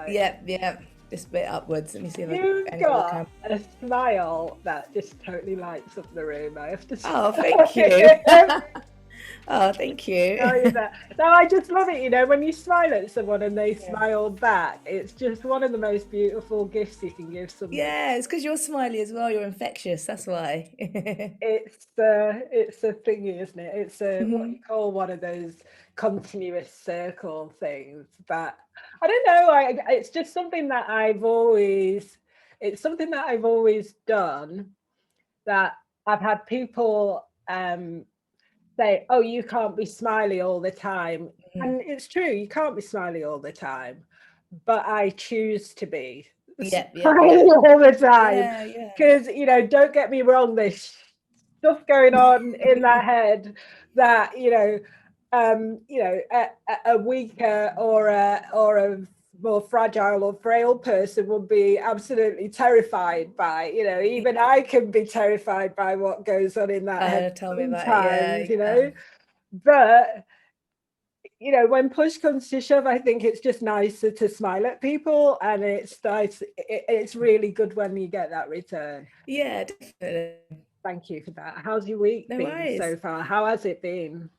Yeah. This bit upwards. Let me see if I can You've angle the camera. got a smile that just totally lights up the room, I have to say. Oh, thank you. Oh, thank you. No, I just love it, you know, when you smile at someone and they smile back, it's just one of the most beautiful gifts you can give someone. Yeah, it's because you're smiley as well. You're infectious. That's why. It's a thingy, isn't it? It's what you call one of those continuous circle things. But I don't know. It's just something that I've always done. That I've had people say, "Oh, you can't be smiley all the time," and it's true. You can't be smiley all the time, but I choose to be. All the time, because you know, don't get me wrong, there's stuff going on in that head that a weaker or a more fragile or frail person would be absolutely terrified by. You know, even I can be terrified by what goes on in that head tell me sometimes, about it. you know, but you know, when push comes to shove, I think it's just nicer to smile at people, and it's nice. It's really good when you get that return. Yeah, definitely. Thank you for that. How's your week been so far? How has it been?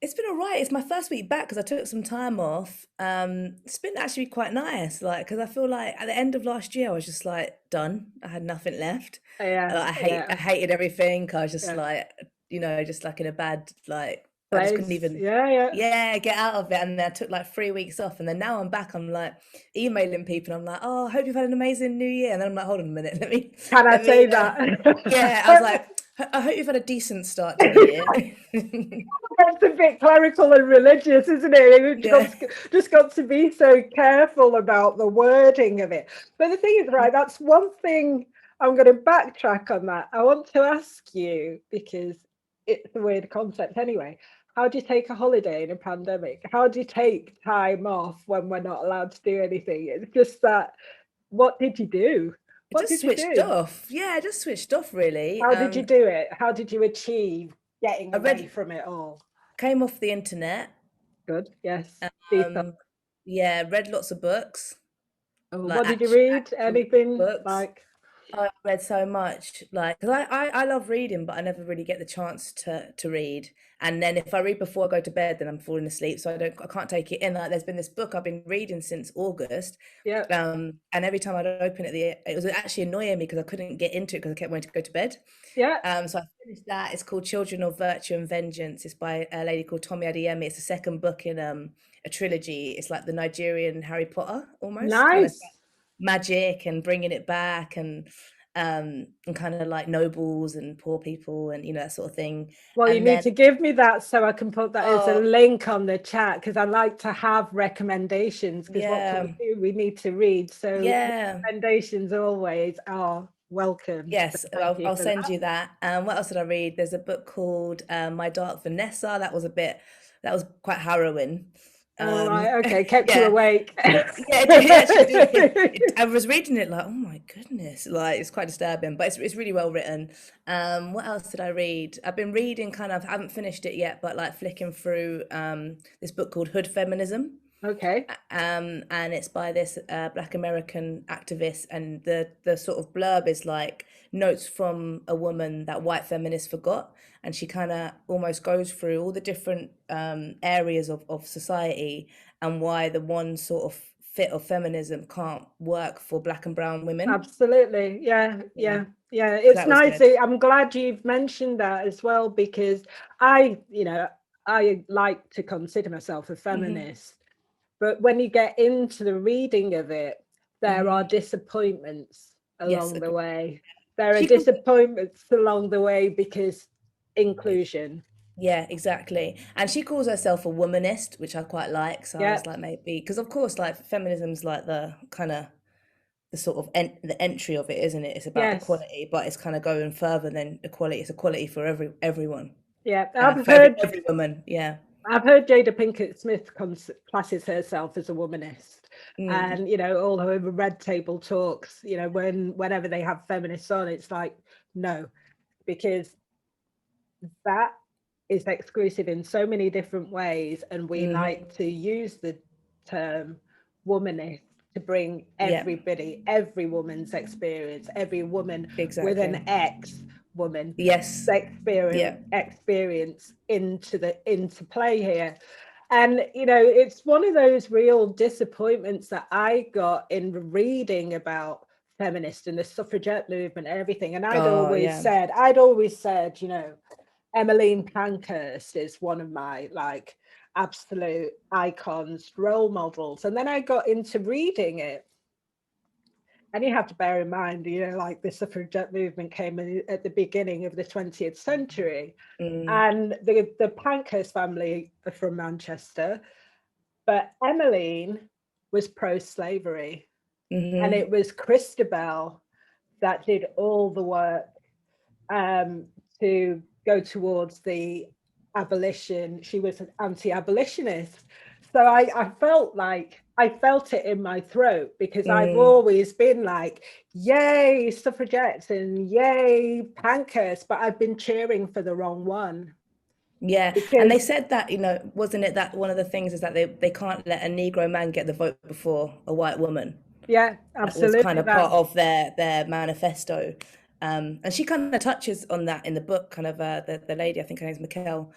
It's been all right. It's my first week back because I took some time off. It's been actually quite nice, like, because I feel like at the end of last year I was just like done. I had nothing left. I hated everything. I was just like, you know, just like in a bad like. I just couldn't even get out of it. And then I took like 3 weeks off, and then now I'm back. I'm like emailing people. I'm like, oh, I hope you've had an amazing new year. And then I'm like, hold on a minute, can I say that? Yeah, I was like, I hope you've had a decent start to the year. That's a bit clerical and religious, isn't it? We've just got to be so careful about the wording of it. But the thing is, right, that's one thing. I'm going to backtrack on that. I want to ask you, because it's a weird concept anyway. How do you take a holiday in a pandemic? How do you take time off when we're not allowed to do anything? It's just that, what did you do? What did you do? Switched off. Yeah, I just switched off, really. How did you do it? How did you achieve getting away from it all? Came off the internet. Good, yes. Yeah, read lots of books. What did you read? Anything books. like? I read so much, like, because I love reading, but I never really get the chance to read. And then if I read before I go to bed, then I'm falling asleep, so I can't take it in. Like, there's been this book I've been reading since August, and every time I'd open it, it was actually annoying me because I couldn't get into it because I kept wanting to go to bed. So I finished that. It's called Children of Virtue and Vengeance. It's by a lady called Tomi Adiyemi. It's the second book in a trilogy. It's like the Nigerian Harry Potter almost. Nice. Kind of magic and bringing it back, and kind of like nobles and poor people and, you know, that sort of thing. Well, you need to give me that so I can put that as a link on the chat, because I like to have recommendations, because what can we do? We need to read. So recommendations always are welcome. Yes, I'll send you that. What else did I read? There's a book called My Dark Vanessa. That was quite harrowing. Okay, kept you awake. I was reading it like, oh my goodness, like, it's quite disturbing, but it's really well written. What else did I read? I've been reading I haven't finished it yet, but like flicking through this book called Hood Feminism. Okay. And it's by this Black American activist, and the sort of blurb is like notes from a woman that white feminists forgot, and she kind of almost goes through all the different areas of society and why the one sort of fit of feminism can't work for Black and brown women. Absolutely. Yeah. It's nice. I'm glad you've mentioned that as well, because I like to consider myself a feminist. But when you get into the reading of it, there are disappointments along the way. There are disappointments along the way because inclusion. Yeah, exactly. And she calls herself a womanist, which I quite like. So I was like, maybe, because of course, like, feminism's like the kind of the sort of the entry of it, isn't it? It's about equality, but it's kind of going further than equality. It's equality for everyone. Yeah, I've heard every woman. Yeah. I've heard Jada Pinkett Smith classes herself as a womanist, and you know, all her red table talks, you know, whenever they have feminists on, it's like, no, because that is exclusive in so many different ways, and we like to use the term womanist to bring everybody, every woman's experience, every woman with an X woman experience into play here. And you know, it's one of those real disappointments that I got in reading about feminist and the suffragette movement and everything. And I'd always said, you know, Emmeline Pankhurst is one of my like absolute icons, role models. And then I got into reading it. And you have to bear in mind, you know, like the suffragette movement came at the beginning of the 20th century. And the Pankhurst family are from Manchester, but Emmeline was pro-slavery. And it was Christabel that did all the work to go towards the abolition. She was an anti-abolitionist. So I felt it in my throat, because I've always been like, yay, suffragettes and yay, Pankhurst, but I've been cheering for the wrong one. Yeah, and they said that, you know, wasn't it that one of the things is that they can't let a Negro man get the vote before a white woman? Yeah, absolutely. That was kind of part of their manifesto. And she kind of touches on that in the book, kind of the lady, I think her name's Mikkel,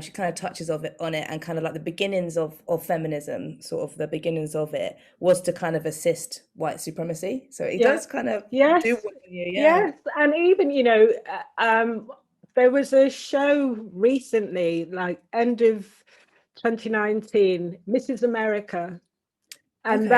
she kind of touches on it, and kind of like the beginnings of feminism, sort of the beginnings of it was to kind of assist white supremacy. So it does kind of do what you, Yes, and even, you know, there was a show recently, like end of 2019, Mrs. America. And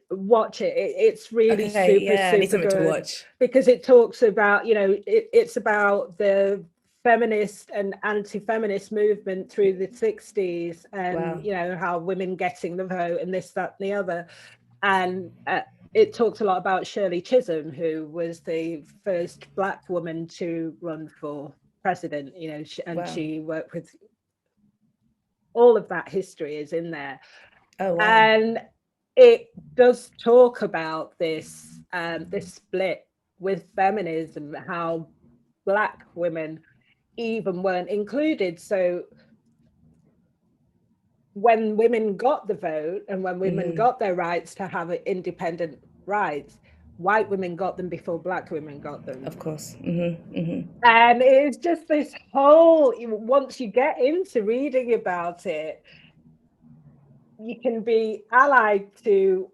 watch it. It's really super good to watch, because it talks about, you know, it's about the feminist and anti-feminist movement through the 60s, and you know, how women getting the vote and this, that, and the other. And it talks a lot about Shirley Chisholm, who was the first Black woman to run for president, you know, and she worked with, all of that history is in there. And it does talk about this this split with feminism, how Black women even weren't included. So when women got the vote and when women got their rights to have independent rights, white women got them before Black women got them. Of course. And it's just this whole, once you get into reading about it, you can be allied to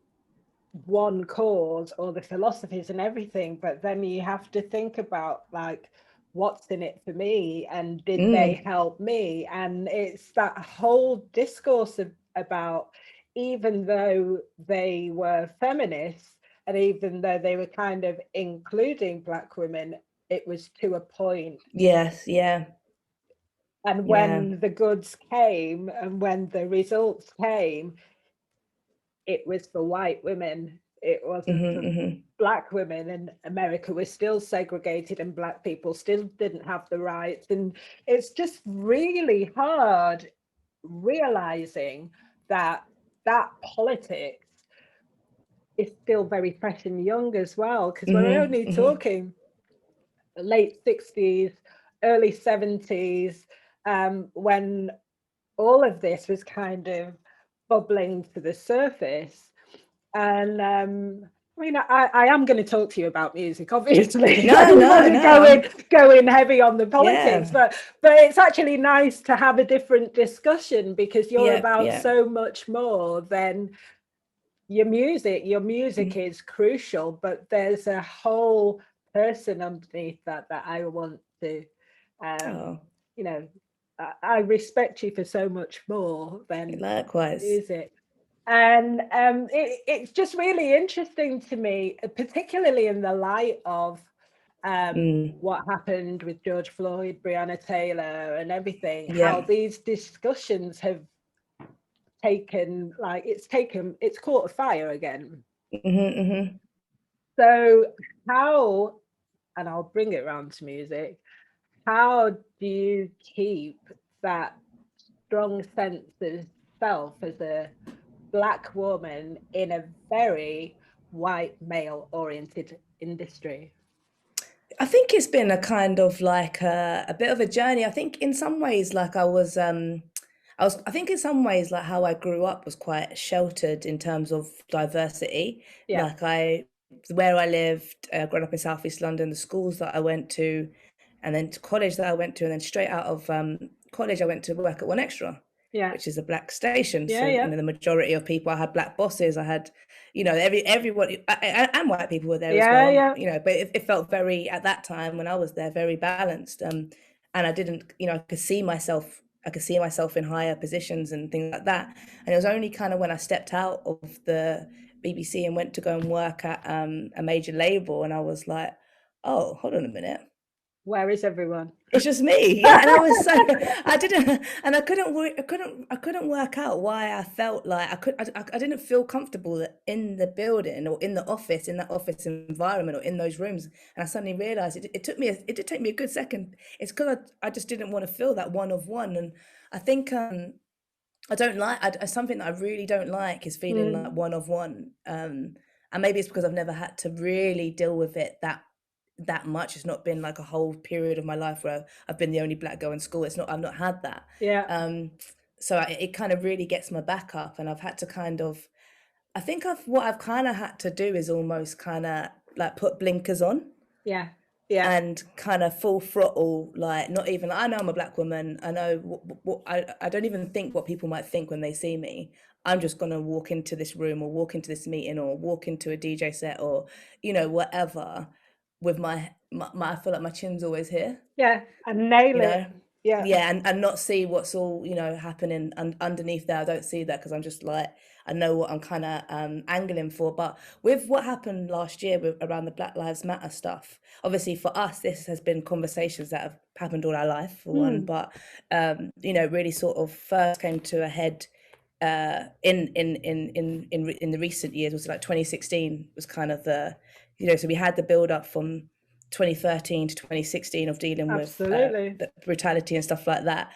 one cause or the philosophies and everything, but then you have to think about, like, what's in it for me, and did they help me? And it's that whole discourse about, even though they were feminists and even though they were kind of including Black women, it was to a point. And when the goods came and when the results came, it was for white women. It wasn't for Black women, and America was still segregated and Black people still didn't have the rights. And it's just really hard realizing that politics is still very fresh and young as well, because we're only talking late 60s, early 70s, when all of this was kind of bubbling to the surface. And I mean, I am going to talk to you about music, obviously. Go in heavy on the politics, but it's actually nice to have a different discussion, because you're about so much more than your music. Your music is crucial, but there's a whole person underneath that I want to, you know, I respect you for so much more than music. And it's just really interesting to me, particularly in the light of what happened with George Floyd, Breonna Taylor, and everything, how these discussions have taken, like, it's caught a fire again. So how, and I'll bring it around to music, how do you keep that strong sense of self as a Black woman in a very white male oriented industry? I think it's been a kind of like a bit of a journey. I think in some ways, like I was I think in some ways, like how I grew up was quite sheltered in terms of diversity. Yeah. Like where I lived, growing up in Southeast London, the schools that I went to, and then to college that I went to, and then straight out of college, I went to work at One Extra, Yeah. which is a black station. Yeah. So, Yeah. the majority of people, I had black bosses, I had, everybody, and white people were there as Yeah. well, Yeah. but it felt very, at that time when I was there, very balanced. And I didn't, I could see myself in higher positions and things like that. And it was only kind of when I stepped out of the BBC and went to go and work at a major label, and I was like, oh, hold on a minute. Where is everyone? It's just me. Yeah. And I was so, I couldn't work out why I felt like I didn't feel comfortable in the building or in the office, in that office environment or in those rooms. And I suddenly realized it did take me a good second. It's because I just didn't want to feel that one of one. And I think, I don't like, something that I really don't like is feeling like one of one. And maybe it's because I've never had to really deal with it that much. It's not been like a whole period of my life where I've been the only black girl in school. I've not had that. Yeah. So it kind of really gets my back up, and I've had to what I've kind of had to do is almost kind of like put blinkers on. Yeah. Yeah. And kind of full throttle, like not even, I know I'm a black woman. I know what I don't even think what people might think when they see me. I'm just going to walk into this room or walk into this meeting or walk into a DJ set or, whatever with my I feel like my chin's always here. Yeah. And nail it. Yeah. Yeah. And not see what's all, happening underneath there. I don't see that because I'm just like, I know what I'm kind of angling for. But with what happened last year around the Black Lives Matter stuff, obviously for us, this has been conversations that have happened all our life, for one. But, really sort of first came to a head in the recent years. Was like 2016 was kind of the, so we had the build up from 2013 to 2016 of dealing with the brutality and stuff like that.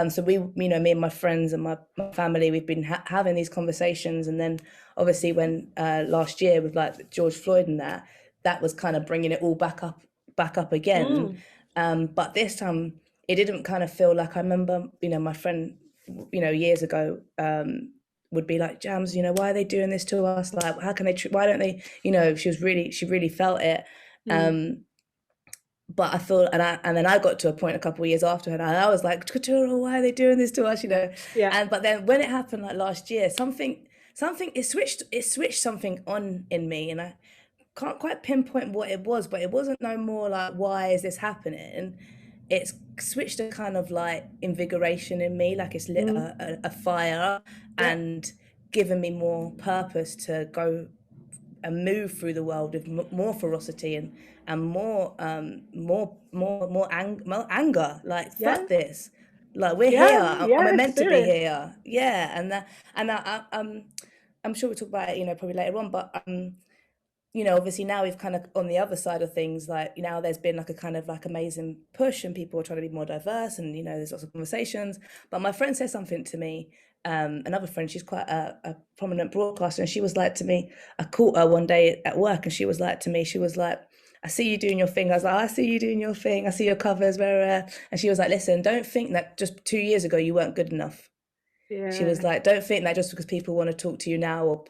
So we, me and my friends and my family, we've been having these conversations. And then obviously when last year with like George Floyd and that was kind of bringing it all back up again. But this time it didn't kind of feel like, I remember, my friend, years ago, would be like, JAMZ, why are they doing this to us? Like, how can they, why don't they, she really felt it. But I feel, and then I got to a point a couple of years after her, and I was like, Couture, why are they doing this to us? Yeah. But then when it happened like last year, it switched something on in me, and I can't quite pinpoint what it was, but it wasn't no more like, why is this happening? It's switched a kind of like invigoration in me, like it's lit a fire and given me more purpose to go and move through the world with more ferocity and more anger. Like, fuck this. Like, we're here. I'm meant to be here. Yeah. And I'm sure we'll talk about it, probably later on. But obviously now we've kind of on the other side of things, like, now there's been like a kind of like amazing push and people are trying to be more diverse and, there's lots of conversations. But my friend said something to me, another friend, she's quite a prominent broadcaster, and she was like to me, I caught her one day at work and she was like to me, she was like, I see you doing your thing. I was like, I see you doing your thing. I see your covers, and she was like, listen, don't think that just 2 years ago you weren't good enough. Yeah. She was like, don't think that just because people want to talk to you now or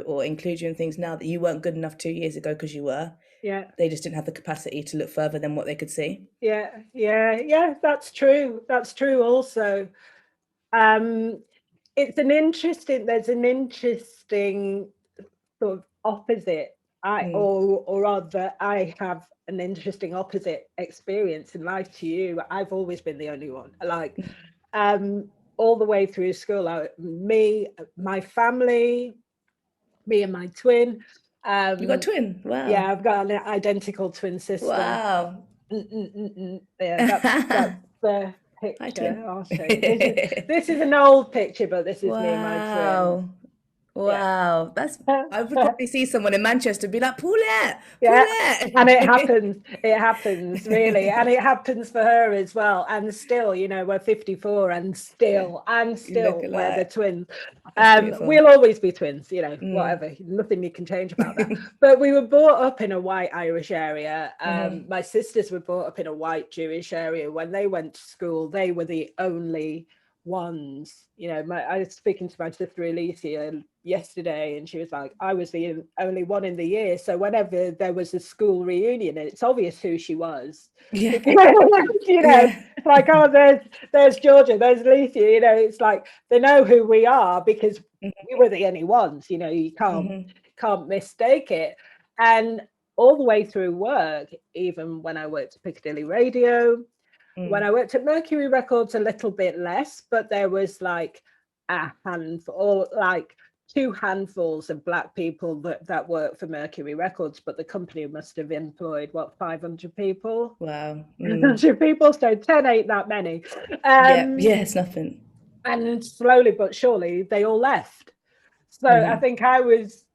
or include you in things now, that you weren't good enough 2 years ago, because you were. Yeah. They just didn't have the capacity to look further than what they could see. Yeah. That's true. That's true also. There's an interesting sort of opposite. Or rather, I have an interesting opposite experience in life to you. I've always been the only one. Like, all the way through school, my family, me and my twin. You got a twin? Wow. Yeah, I've got an identical twin sister. Wow. Yeah, that's the picture. I'll show you. This is an old picture, but this is me and my twin. Wow, I would probably see someone in Manchester be like, pull it. And it happens really, and it happens for her as well. And still, we're 54, and still we're the twins. We'll always be twins, whatever, nothing you can change about that. But we were brought up in a white Irish area. My sisters were brought up in a white Jewish area. When they went to school, they were the only ones. You know, I was speaking to my sister Alicia yesterday, and she was like, I was the only one in the year. So whenever there was a school reunion, and it's obvious who she was. Yeah. You know, it's like, oh, there's Georgia, there's Alicia. You know, it's like they know who we are because we were the only ones. You know, you can't mistake it. And all the way through work, even when I worked at Piccadilly Radio, when I worked at Mercury Records, a little bit less, but there was like a handful, or like 2 handfuls of Black people that worked for Mercury Records, but the company must have employed, 500 people? Wow. 500 people, so 10 ain't that many. Yeah, it's nothing. And slowly but surely, they all left. So I think I was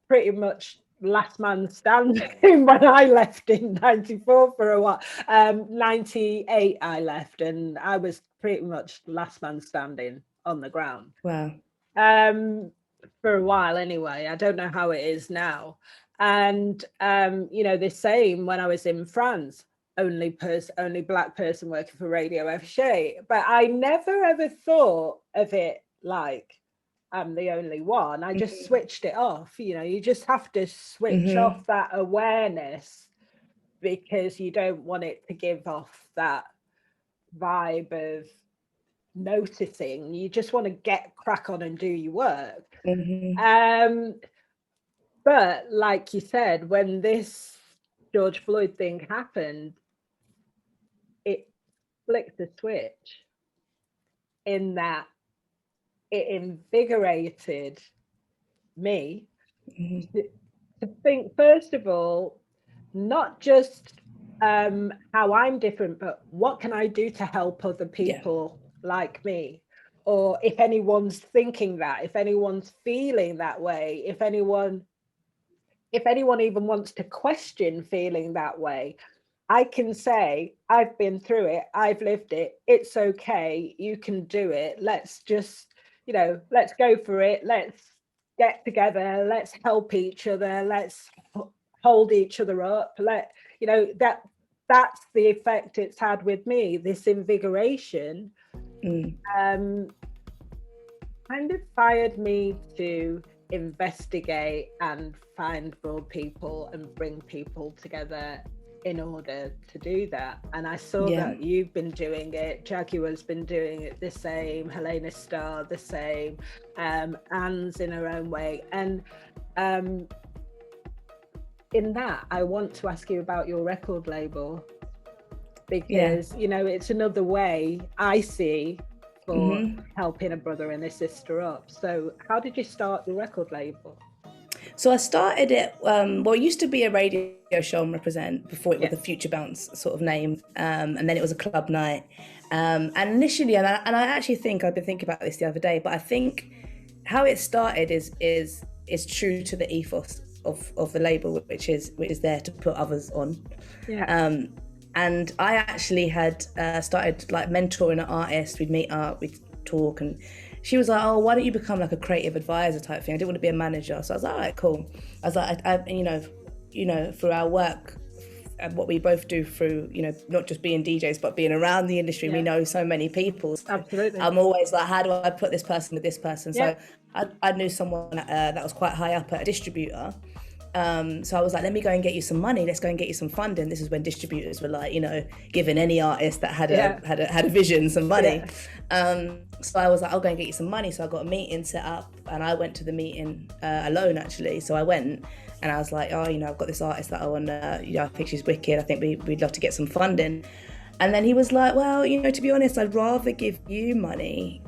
pretty much last man standing when I left in 94 for a while. 98 I left, and I was pretty much last man standing on the ground. Wow. For a while anyway. I don't know how it is now. And you know, the same when I was in France, only Black person working for Radio FG. But I never ever thought of it like I'm the only one. I just switched it off. You know, you just have to switch off that awareness, because you don't want it to give off that vibe of noticing. You just want to crack on and do your work. But like you said, when this George Floyd thing happened, it flicked the switch in that it invigorated me to think, first of all, not just how I'm different, but what can I do to help other people like me? Or if anyone's thinking that, if anyone's feeling that way, if anyone even wants to question feeling that way, I can say, I've been through it, I've lived it, it's okay, you can do it. Let's just, you know, let's go for it. Let's get together. Let's help each other. Let's hold each other up. You know, that's the effect it's had with me. This invigoration kind of fired me to investigate and find more people and bring people together in order to do that. And I saw that you've been doing it, Jaguar's been doing it the same, Helena Starr the same, Anne's in her own way. And in that, I want to ask you about your record label, because you know, it's another way I see for helping a brother and a sister up. So how did you start the record label? So I started it, well, it used to be a radio show on Represent before it was a Future Bounce sort of name. And then it was a club night. And initially, and I actually think, I've been thinking about this the other day, but I think how it started is true to the ethos of the label, which is there to put others on. And I actually had started like mentoring an artist. We'd meet up, we'd talk, and she was like, oh, why don't you become like a creative advisor type thing? I didn't want to be a manager. So I was like, all right, cool. I was like, I you know, through our work and what we both do through, you know, not just being DJs, but being around the industry, we know so many people. So absolutely. I'm always like, how do I put this person with this person? So I knew someone that was quite high up at a distributor. So I was like, let me go and get you some money. Let's go and get you some funding. This is when distributors were like, you know, giving any artist that had a vision some money. So I was like, I'll go and get you some money. So I got a meeting set up, and I went to the meeting alone actually. So I went and I was like, oh, you know, I've got this artist that I want to, you know, I think she's wicked. I think we'd love to get some funding. And then he was like, well, you know, to be honest, I'd rather give you money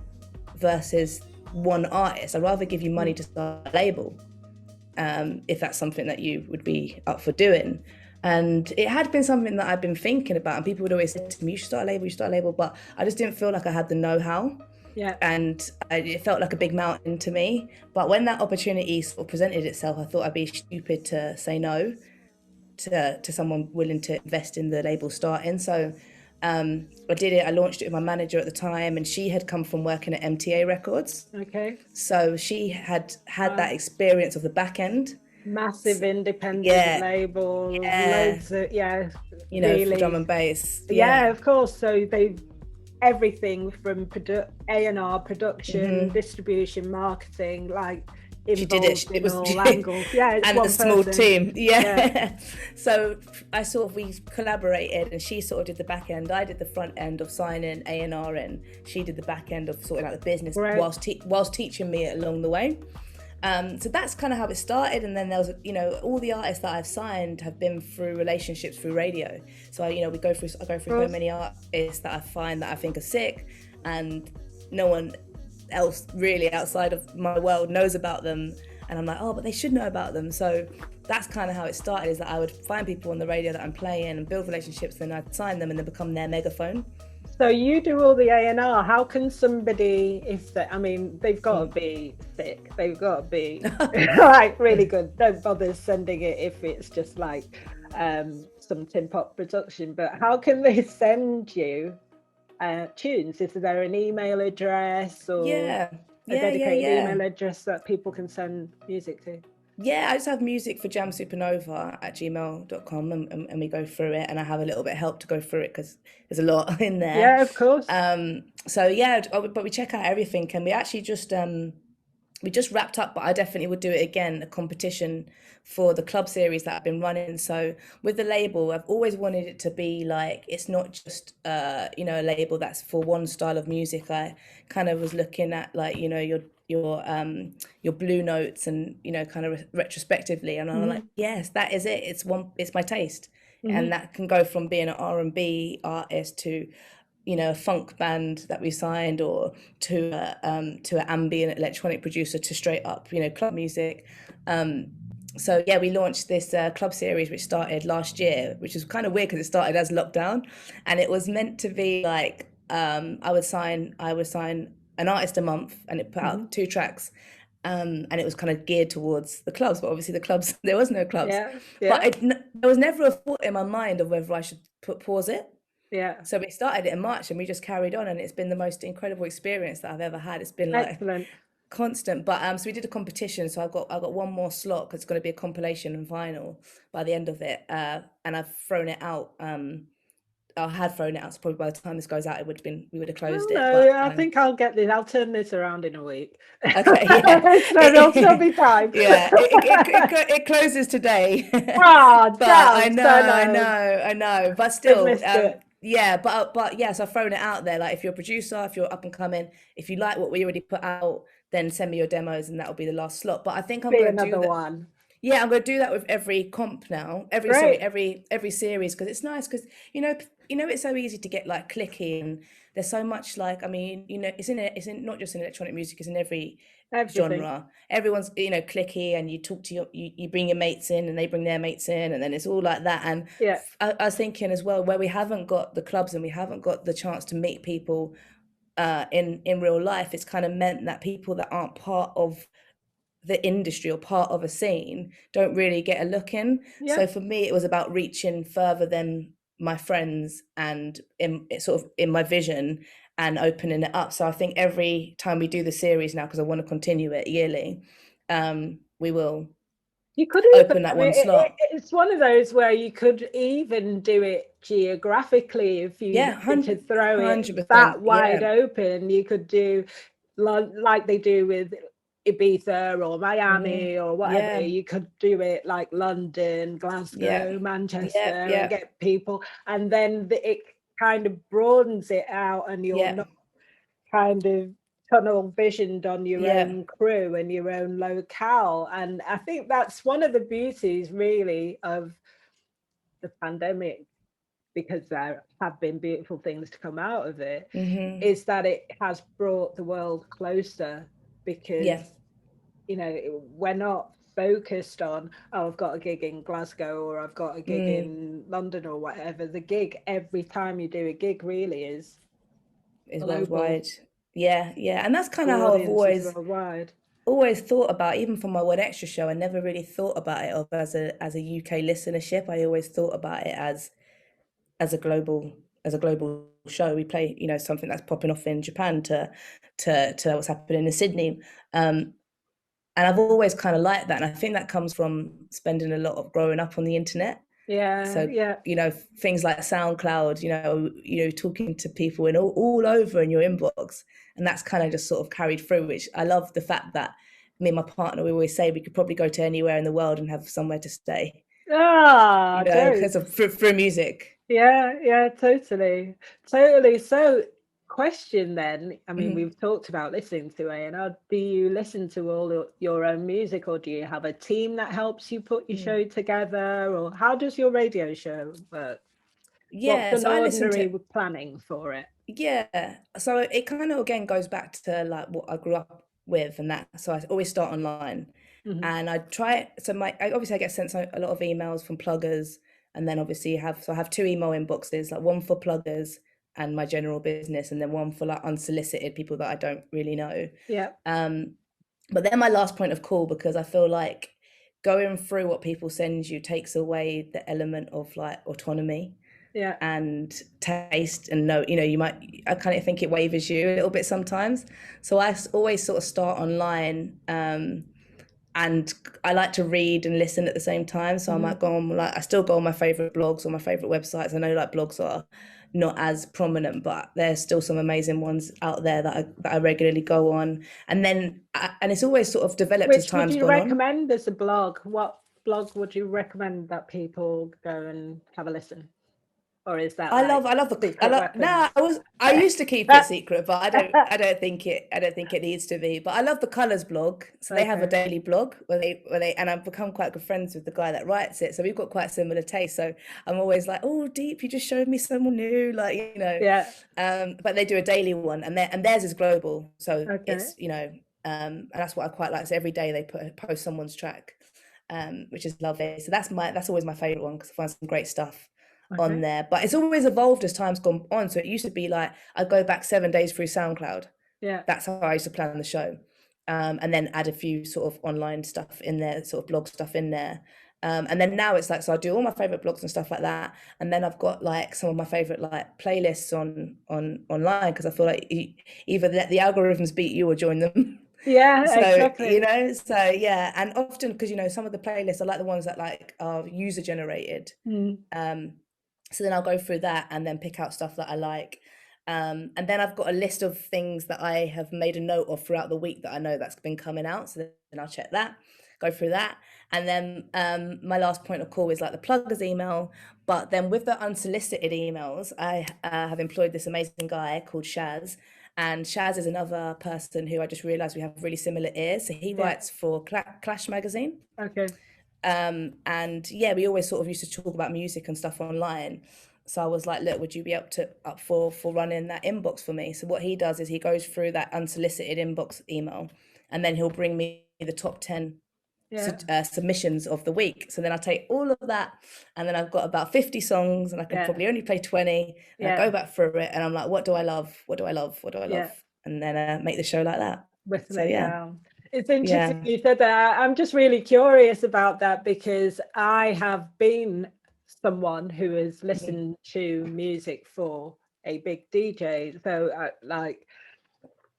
versus one artist. I'd rather give you money to start a label. If that's something that you would be up for doing. And it had been something that I'd been thinking about, and people would always say to me, you should start a label, but I just didn't feel like I had the know-how. And it felt like a big mountain to me. But when that opportunity sort of presented itself, I thought I'd be stupid to say no to someone willing to invest in the label starting. So I did it. I launched it with my manager at the time, and she had come from working at MTA Records. Okay. So she had that experience of the back end. Massive independent label. Loads of, you know, really, for drum and bass. Yeah, of course. So they everything from A&R, production, distribution, marketing, like she did it. involved in all angles. Yeah, it's and one a small person. team. Yeah. So I sort of, we collaborated, and she sort of did the back end. I did the front end of signing A&R, and she did the back end of sorting out the business, Right. whilst teaching me along the way. So that's kind of how it started. And then there was, you know, all the artists that I've signed have been through relationships through radio. So, you know, I go through so many artists that I find that I think are sick, and no one else really outside of my world knows about them. And I'm like, oh, but they should know about them. So that's kind of how it started, is that I would find people on the radio that I'm playing and build relationships, then I'd sign them and then become their megaphone. So you do all the A&R. How can somebody, if they, I mean, they've got to be sick, they've got to be like really good. Don't bother sending it if it's just like some tin pot production. But how can they send you tunes? Is there an email address or a dedicated email address that people can send music to? Yeah, I just have music for jamsupernova@gmail.com, and we go through it, and I have a little bit of help to go through it because there's a lot in there. Yeah, of course. So yeah, but we check out everything, and we actually just wrapped up, but I definitely would do it again, a competition for the club series that I've been running. So with the label, I've always wanted it to be like, it's not just you know, a label that's for one style of music. I kind of was looking at, like, you know, your Blue Notes, and, you know, kind of retrospectively, and I'm like, yes, that is it. It's my taste. And that can go from being an R&B artist to, you know, a funk band that we signed, or to an ambient electronic producer, to straight up, you know, club music. So yeah, we launched this club series, which started last year, which is kind of weird because it started as lockdown, and it was meant to be like, I would sign an artist a month, and it put out 2 tracks. And it was kind of geared towards the clubs, but obviously the clubs, there was no clubs. But there was never a thought in my mind of whether I should pause it. So we started it in March, and we just carried on, and it's been the most incredible experience that I've ever had. It's been like excellent. Constant. But so we did a competition, so I've got one more slot, because it's going to be a compilation and vinyl by the end of it, and I've thrown it out. I had thrown it out, so probably by the time this goes out, we would have closed it. But, I think I'll turn this around in a week. Okay, yeah. So there'll still be time. Yeah, it closes today. Oh, but I know. But still, yeah, but yes, I've thrown it out there. Like, if you're a producer, if you're up and coming, if you like what we already put out, then send me your demos, and that'll be the last slot. But I think I'm going to do that. One. Yeah, I'm going to do that with every comp now, every series, because it's nice, because you know it's so easy to get like clicky, and there's so much, like, I mean, you know, it's in not just in electronic music, it's in every genre. Everyone's, you know, clicky, and you talk to you bring your mates in, and they bring their mates in, and then it's all like that. And I was thinking as well, where we haven't got the clubs and we haven't got the chance to meet people in real life, it's kind of meant that people that aren't part of the industry or part of a scene don't really get a look in. So for me, it was about reaching further than my friends, and in my vision, and opening it up. So I think every time we do the series now, because I want to continue it yearly, we will open that one slot. It's one of those where you could even do it geographically if you wanted to throw it that wide open. You could do like they do with Ibiza or Miami or whatever. You could do it like London, Glasgow, Manchester, and get people, and then it kind of broadens it out, and you're not kind of tunnel visioned on your own crew and your own locale. And I think that's one of the beauties really of the pandemic, because there have been beautiful things to come out of it, is that it has brought the world closer, because you know, we're not focused on, oh, I've got a gig in Glasgow, or I've got a gig in London, or whatever. The gig, every time you do a gig, really is worldwide. And that's kind of how I've always thought about, even for my One Extra show. I never really thought about it as a UK listenership. I always thought about it as a global show. We play, you know, something that's popping off in Japan to what's happening in Sydney. And I've always kind of liked that. And I think that comes from spending a lot of growing up on the internet. Yeah, So, yeah. things like SoundCloud, talking to people and all over in your inbox. And that's kind of just sort of carried through, which I love the fact that me and my partner, we always say we could probably go to anywhere in the world and have somewhere to stay, Ah, because of through music. yeah, totally. So, question then, I mean, we've talked about listening to A&R. Do you listen to all your own music, or do you have a team that helps you put your show together, or how does your radio show work? What's Yeah, an so I listen to, ordinary planning for it? yeah. So it kind of again goes back to like what I grew up with and that. So I always start online, and I try. So obviously I get sent a lot of emails from pluggers, and then obviously I have two email inboxes, like one for pluggers and my general business, and then one for like unsolicited people that I don't really know. Yeah, But they're my last point of call, because I feel like going through what people send you takes away the element of like autonomy yeah, and taste, and I kind of think it wavers you a little bit sometimes. So I always sort of start online, and I like to read and listen at the same time. So I might go on, like, I still go on my favorite blogs or my favorite websites. I know like blogs are not as prominent, but there's still some amazing ones out there that I regularly go on. And then and it's always sort of developed as which would time's you gone on. recommend as a blog? What blog would you recommend that people go and have a listen? Or is that like secret weapon? No, I used to keep it secret, but I don't think it needs to be. But I love the Colours blog. So they have a Okay. daily blog where they and I've become quite good friends with the guy that writes it. So we've got quite similar tastes. So I'm always like, oh, Deep, you just showed me someone new, like, Yeah. But they do a daily one, and theirs is global. So Okay. it's, and that's what I quite like. So every day they post someone's track, which is lovely. So that's always my favorite one, because I find some great stuff on Okay. there. But it's always evolved as time's gone on. So it used to be like I'd go back 7 days through SoundCloud. Yeah. That's how I used to plan the show. And then add a few sort of online stuff in there, sort of blog stuff in there. And then now it's like, so I do all my favorite blogs and stuff like that. And then I've got like some of my favorite like playlists on online, because I feel like either let the algorithms beat you or join them. Yeah, So, exactly. so yeah. And often, because, some of the playlists are like the ones that like are user generated. So then I'll go through that and then pick out stuff that I like. And then I've got a list of things that I have made a note of throughout the week that I know that's been coming out. So then I'll check that, go through that. And then my last point of call is like the pluggers email. But then with the unsolicited emails, I have employed this amazing guy called Shaz. And Shaz is another person who I just realized we have really similar ears. So he writes for Clash magazine. Okay. And yeah, we always sort of used to talk about music and stuff online. So I was like, look, would you be up for running that inbox for me? So what he does is he goes through that unsolicited inbox email, and then he'll bring me the top 10 submissions of the week. So then I take all of that, and then I've got about 50 songs, and I can probably only play 20. And I go back through it, and I'm like, what do I love? What do I love? What do I love? And then make the show like that. Whittle So it yeah. down. It's interesting you said that. I'm just really curious about that, because I have been someone who has listened to music for a big DJ. So like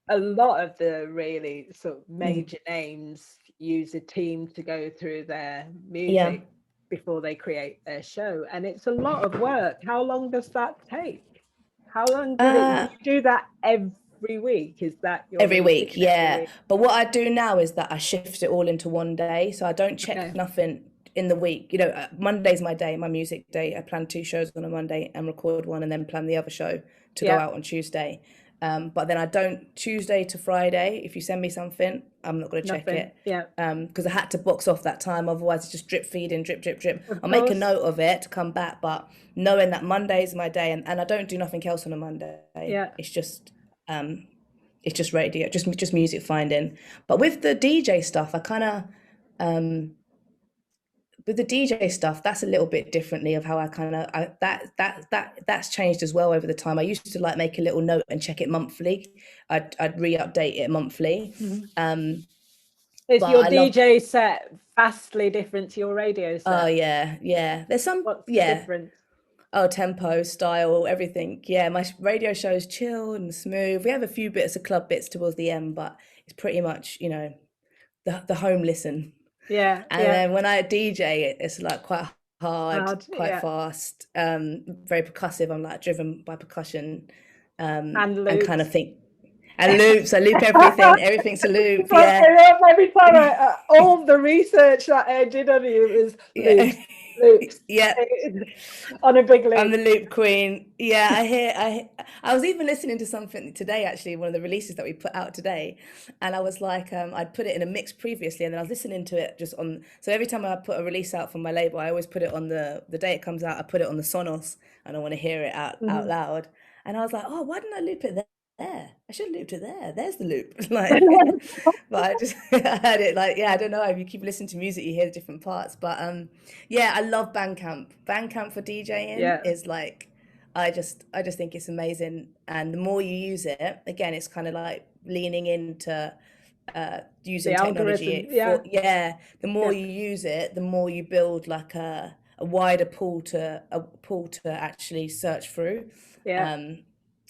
a lot of the really sort of major names use a team to go through their music before they create their show. And it's a lot of work. How long does that take? How long does it you do that every week? Is that your every routine week? Yeah. every week? But what I do now is that I shift it all into one day. So I don't check nothing in the week. Monday's my day, my music day. I plan 2 shows on a Monday and record one, and then plan the other show to go out on Tuesday. But then I don't, Tuesday to Friday, if you send me something, I'm not going to check it. Yeah. Because I had to box off that time. Otherwise, it's just drip feeding, drip. I'll make a course. note of it to come back. But knowing that Monday's my day, and I don't do nothing else on a Monday. Yeah. It's just radio, just music finding. But with the DJ stuff, I kind of with the DJ stuff, that's a little bit differently of how I kind of that's changed as well over the time. I used to like make a little note and check it monthly. I'd re-update it monthly. Is your DJ set vastly different to your radio set? Oh yeah. There's some What's the difference? Oh, tempo, style, everything. Yeah, my radio show is chill and smooth. We have a few bits of club bits towards the end, but it's pretty much, the home listen. Yeah. And then when I DJ it, it's like quite hard, quite yeah. fast, very percussive. I'm like driven by percussion, And and kind loops. of think, and loops. I loop everything. Everything's a loop. Yeah, Every time all the research that I did on you was loops, yeah, loops yeah. on a big I'm loop. the loop queen. Yeah, I was even listening to something today, actually, one of the releases that we put out today, and I was like, I'd put it in a mix previously, and then I was listening to it just on. So every time I put a release out from my label, I always put it on the day it comes out. I put it on the Sonos, and I want to hear it out loud. And I was like, oh, why didn't I loop it there? I should have looped it there. There's the loop. Like, but I just I heard it like, yeah, I don't know. If you keep listening to music, you hear the different parts. But yeah, I love Bandcamp. Bandcamp for DJing Yeah. is like, I just think it's amazing. And the more you use it, again, it's kind of like leaning into using The algorithm. technology Yeah. for, yeah, the more Yeah. you use it, the more you build like a wider pool to actually search through. Yeah.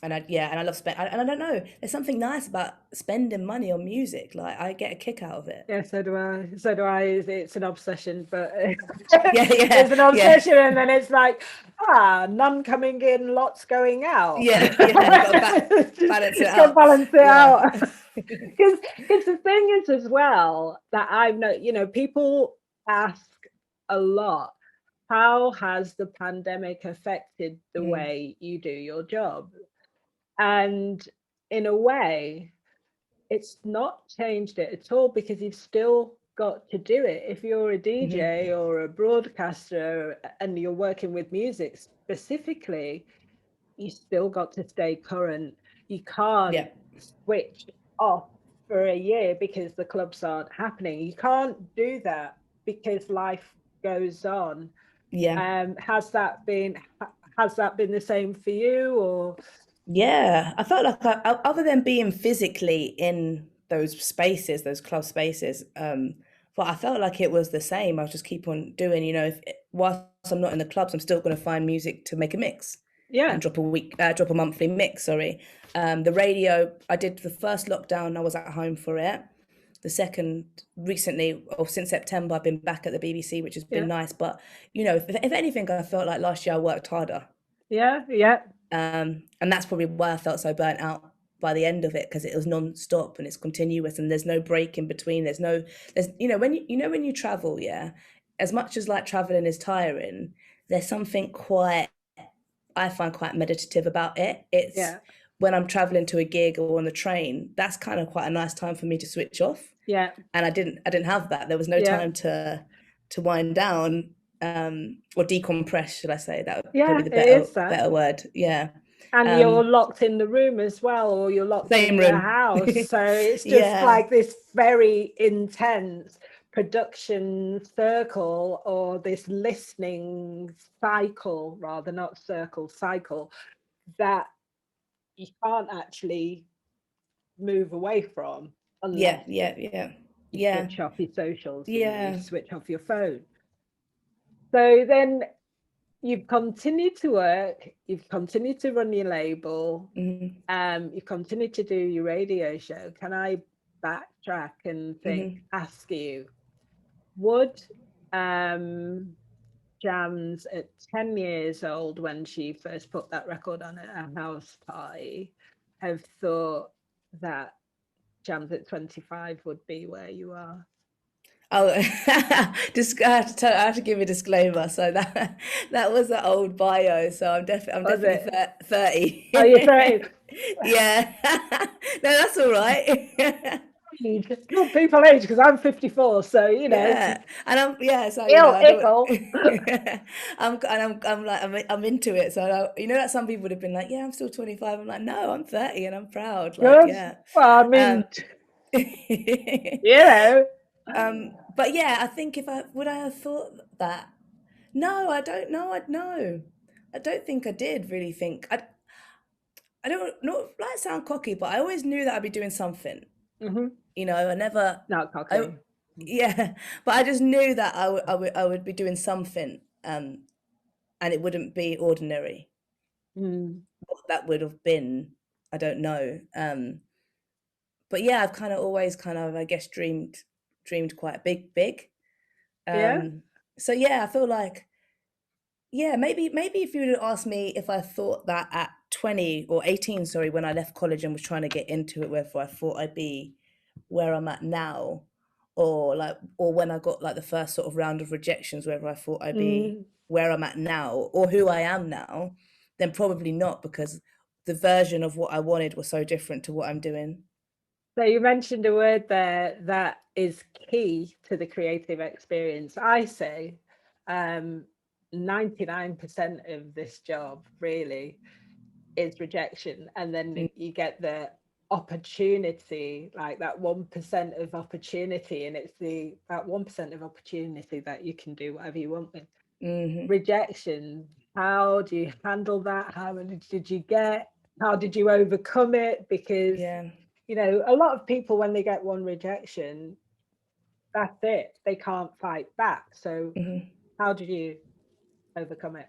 And I love and I don't know, there's something nice about spending money on music. Like, I get a kick out of it. Yeah, so do I. So do I. It's an obsession, but Yeah, it's an yeah, yeah, obsession, and then it's like, none coming in, lots going out. yeah, yeah. You got to balance it Just got to out. balance it Yeah. out. Because the thing is as well that I've known, people ask a lot, how has the pandemic affected the way you do your job? And in a way, it's not changed it at all, because you've still got to do it. If you're a DJ or a broadcaster and you're working with music specifically, you still got to stay current. You can't switch off for a year because the clubs aren't happening. You can't do that because life goes on. Yeah. Has that been the same for you, or? Yeah, I felt like other than being physically in those spaces, those club spaces, but I felt like it was the same. I was just keep on doing, whilst I'm not in the clubs, I'm still going to find music to make a mix. Yeah. And drop a monthly mix. Sorry, the radio. I did the first lockdown. I was at home for it. The second, recently, or since September, I've been back at the BBC, which has been nice. But if anything, I felt like last year I worked harder. Yeah. And that's probably why I felt so burnt out by the end of it, because it was non-stop and it's continuous and there's no break in between. There's when you travel, as much as like traveling is tiring, there's something I find quite meditative about it. It's when I'm traveling to a gig or on the train, that's kind of quite a nice time for me to switch off. Yeah. And I didn't have that. There was no time to wind down. Or decompress, should I say? That would probably the better word. Yeah. And you're locked in the room as well, or you're locked in the house. So it's just like this very intense production circle, or this listening cycle, rather, not circle, cycle, that you can't actually move away from unless you switch off your socials, you switch off your phone. So then you've continued to work, you've continued to run your label, you've continued to do your radio show. Can I backtrack and ask you, would JAMZ at 10 years old, when she first put that record on at a house party, have thought that JAMZ at 25 would be where you are? Oh, I have to give a disclaimer. So that was an old bio. So I'm definitely 30. Oh, you're 30. Yeah. No, that's all right. People age, because I'm 54, so Yeah, and so I'm into it. So that some people would have been like, yeah, I'm still 25. I'm like, no, I'm 30 and I'm proud. Like, yeah. Well, I mean, but yeah, I think would I have thought that? No, I don't know. I don't think I did really think. I don't not like sound cocky, but I always knew that I'd be doing something. I never. Not cocky. But I just knew that I would be doing something, and it wouldn't be ordinary. What that would have been, I don't know. But yeah, I've kind of always I guess dreamed quite big. So yeah, I feel like yeah, maybe if you would have asked me if I thought that at 20 or 18, sorry, when I left college and was trying to get into it, whether I thought I'd be where I'm at now, or like, or when I got like the first sort of round of rejections, whether I thought I'd be Mm. where I'm at now or who I am now, then probably not, because the version of what I wanted was so different to what I'm doing. So you mentioned a word there that is key to the creative experience. I say 99% of this job really is rejection, and then you get the opportunity, like that 1% of opportunity, and it's that 1% of opportunity that you can do whatever you want with. Mm-hmm. Rejection, how do you handle that? How many did you get? How did you overcome it? Because Yeah. you know, a lot of people, when they get one rejection, that's it. They can't fight back. So Mm-hmm. how did you overcome it?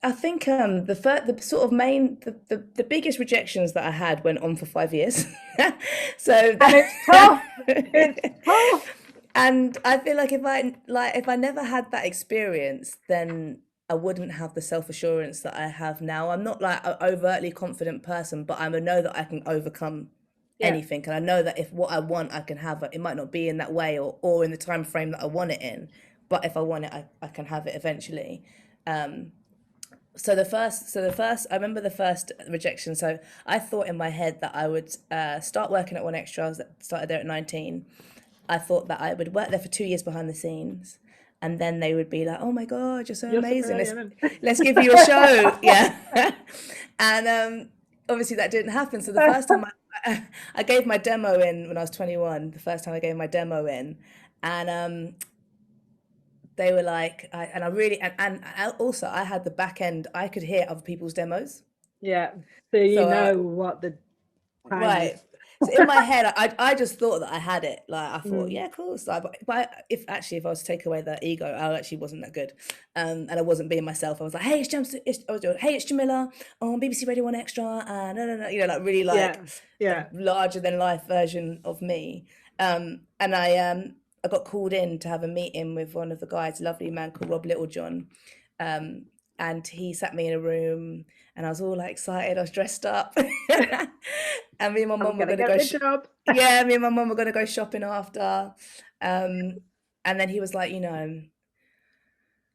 I think the sort of main the biggest rejections that I had went on for 5 years. So And it's tough. It's tough. and I feel like if I never had that experience, then I wouldn't have the self-assurance that I have now. I'm not like an overtly confident person, but I know that I can overcome anything, and I know that if what I want I can have it. It might not be in that way or in the time frame that I want it in, but if I want it, I can have it eventually. So the first, I remember the first rejection. So I thought in my head that I would start working at One Extra. I started there at 19. I thought that I would work there for 2 years behind the scenes, and then they would be like, "Oh my God, you're so You're so amazing! brilliant." Let's give you a show." Yeah, and obviously that didn't happen. So the first time I gave my demo in when I was 21. The first time I gave my demo in, and they were like, and I really, and also I had the back end. I could hear other people's demos. Yeah. So you So know what the time is. right. So in my head, I just thought that I had it. Like I thought, yeah, cool. So, but if I was to take away that ego, I actually wasn't that good, and I wasn't being myself. I was like, hey, it's JAMZ, I was doing, hey, it's Jamila on BBC Radio One Extra, and no, you know, like really like Yeah. larger than life version of me. And I got called in to have a meeting with one of the guys, a lovely man called Rob Littlejohn, and he sat me in a room, and I was all like excited. I was dressed up. And me and my mum were going to go. Yeah, me and my mum were going to go shopping after. And then he was like, you know,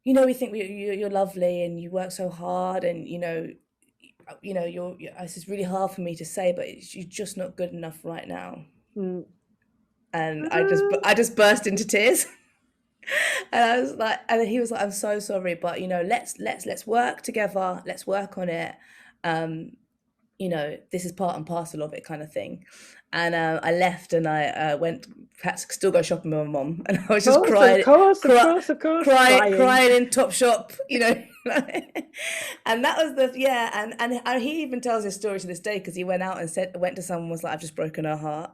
we think you're lovely and you work so hard, and you're. This is really hard for me to say, but you're just not good enough right now. And I just burst into tears. And I was like, and then he was like, I'm so sorry, but let's work together. Let's work on it. This is part and parcel of it, kind of thing. And I left, and I had to still go shopping with my mom, and I was just crying, crying in Topshop, and that was and he even tells his story to this day, because he went out and went to someone, was like, I've just broken her heart.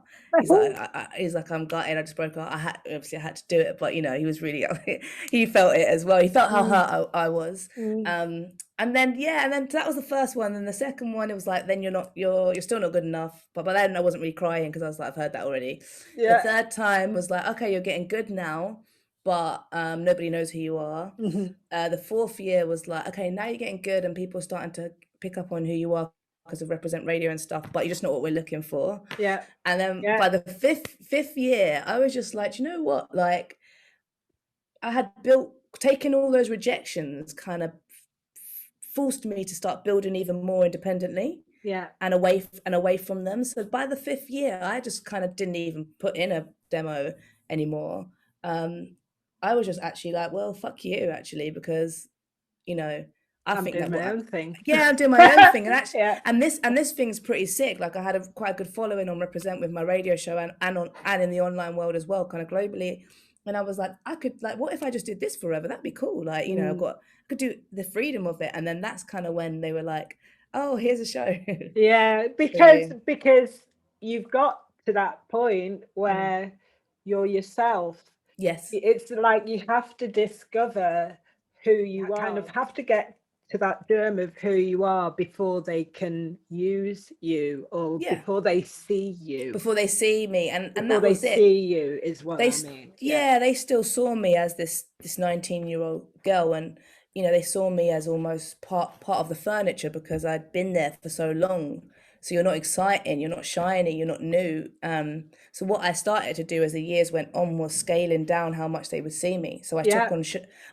He's like, I'm gutted, I just broke her heart. I had to do it, but he was really, he felt it as well. He felt how hurt I was. And then that was the first one. And the second one, it was like, then you're still not good enough. But by then I wasn't really crying, because I was like, I've heard that already. The third time was like, okay, you're getting good now, but nobody knows who you are. The fourth year was like, okay, now you're getting good and people are starting to pick up on who you are because of Represent Radio and stuff, but you're just not what we're looking for. And then by the fifth year, I was just like, you know what? Like, I had taken all those rejections, kind of forced me to start building even more independently. And away from them. So by the fifth year, I just kind of didn't even put in a demo anymore. I was just actually like, well, fuck you, actually, because I'm doing my own thing. Yeah, I'm doing my own thing, and actually, and this thing's pretty sick. Like, I had quite a good following on Represent with my radio show, and in the online world as well, kind of globally. And I was like, I could, like, what if I just did this forever? That'd be cool. Like, I could do the freedom of it. And then that's kind of when they were like, oh, here's a show. Because you've got to that point where you're yourself. Yes. It's like you have to discover who you are. Kind of have to get to that germ of who you are before they can use you, or before they see you. Before they see me. And that was it. See you is what I mean. Yeah, they still saw me as this 19-year-old girl. And they saw me as almost part of the furniture because I'd been there for so long. So you're not exciting, you're not shiny, you're not new. So what I started to do as the years went on was scaling down how much they would see me. So I took on,